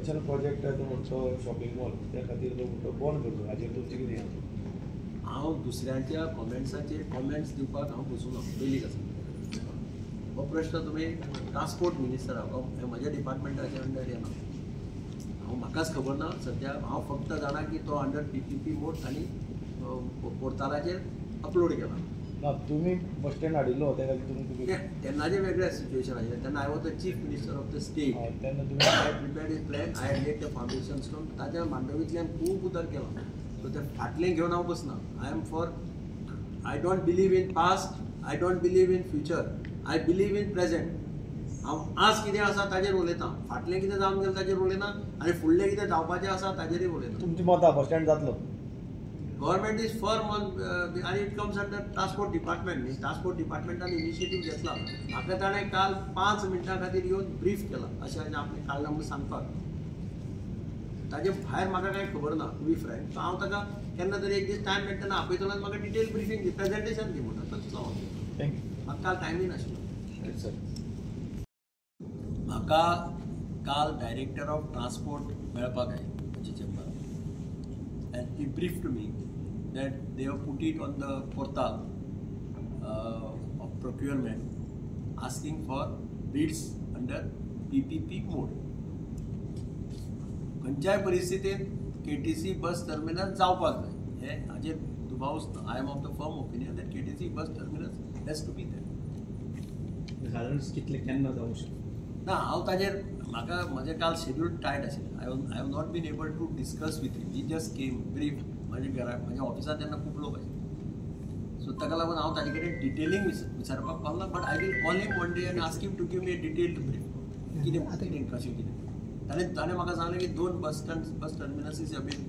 Extension project तो म्हणतो shopping mall त्या खातीर तो म्हणतो बंद करतो हाजेर तुमचें कितें आसा? हांव दुसऱ्यांच्या कॉमेंट्साचेर कॉमेंट्स दिवपाक हांव बसूना पयलीं गजाल हो प्रश्न तुमी ट्रान्सपोर्ट मिनिस्टराक हे म्हज्या डिपार्टमेंटाच्या अंडर येना म्हाकाच खबर ना सद्या हांव फक्त जाणा की तो अंडर PPP मोड आनी पोर्टलाचेर अपलोड केला ना तुमी बस स्टँड हाडिल्लो त्या खातीर तुमी तेन्नाचें वेगळें सिच्युएशन आशिल्लें तेन्ना I was the chief minister of the state तेन्ना तुमी I prepared is plan I had laid the foundation stone ताच्या मांडवींतल्यान खूब उदक केलां सो ते फाटलें घेवन हांव बसना I am for I don't believe in past I don't believe in future I believe in present हांव आज कितें आसा ताजेर उलयतां फाटलें कितें जावन गेलें ताजेर उलयना आनी फुडलें कितें जावपाचें आसा ताजेरूय उलयता तुमचें मत बस स्टँड जातलो गव्हर्मेंट इज फर्म ऑन आनी it comes under transport department न्ही ट्रान्सपोर्ट डिपार्टमेंटान इनिशिएटीव घेतला म्हाका ताणें काल 5 मिनटां खातीर येवन ब्रीफ केला अशें आपलें काडलां म्हणून सांगपाक ताजे भायर म्हाका कांय खबर ना टू बी फ्रँक सो हांव ताका केन्ना तरी एक दीस टायम मेळटना आपयतलो आनी म्हाका डिटेल ब्रिफींग दी प्रेजेंटेशन दी म्हणून तसलो थँक्यू म्हाका काल टायमूय नाशिल्लो सर म्हाका काल डायरेक्टर ऑफ ट्रान्सपोर्ट मेळपाक आयिल्लो म्हज्या चेंबरान and he briefed me that they have put it on the portal of procurement asking for bids under PPP mode. खंयच्याय परिस्थितीत KTC बस टर्मिनस जावपाक जाय हे हाजेर दुबावच ना I am of the firm opinion that KTC bus terminus has to be there साधारण कितले केन्ना जावं शकता ना हांव ताजेर म्हाका म्हजें काल शेड्यूल टायट आशिल्लें I have not been able to discuss with him he just came brief म्हज्या घराक म्हज्या ऑफिसांत तेन्ना खूब लोक आशिल्ले सो ताका लागून हांव ताजे कडेन डिटेलींग विचारपाक पावना but I will call him one day आनी ask him to give me detailed brief कितें कशें कितें ताणें म्हाका सांगलें की 2 bus terminuses have been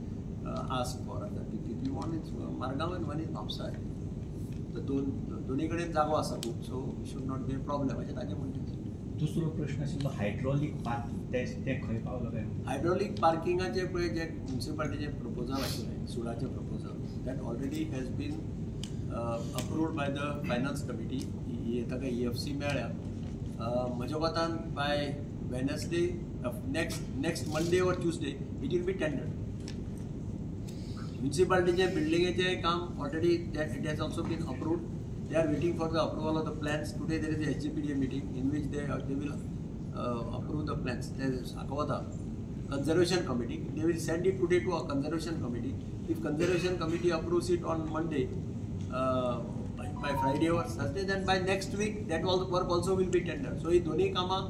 ask for PPP one is Margao and one is Mapusa तर दोनी कडेन जागो आसा खूब so should not be a problem अशें ताजें म्हणचें दुसरो प्रश्न आशिल्लो हायड्रॉलीक पार्किंग ते खंय पावलो काय हायड्रॉलीक पार्किंगाचे पळय जे म्युनिसिपालिटीचे प्रपोजल आशिल्लें सुडाचें proposal that already has been approved by the finance committee ताका EFC मेळ्ळ्या म्हज्या कोतान by Wednesday next Monday or Tuesday it will be tendered म्युनिसिपालिटीचे बिल्डिंगेचें काम already it has also been approved. They are waiting for the approval of the plans. Today there is a SGPDA meeting in which they will approve the plans. There is Akavata Conservation Committee. They will send it today to a Conservation Committee. If Conservation Committee approves it on Monday, by Friday or Thursday, then by next week that all the work also will be tendered. So he दोन्ही कामां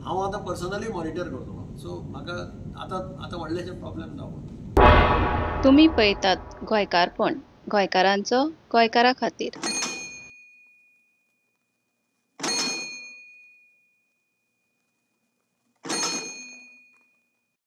हांव आतां personally monitor करतलो. So म्हाका आतां व्हडलेशे problem जावं. तुम्ही पळयतात गोंयकारपण गोंयकारांचो गोंयकारा खातीर.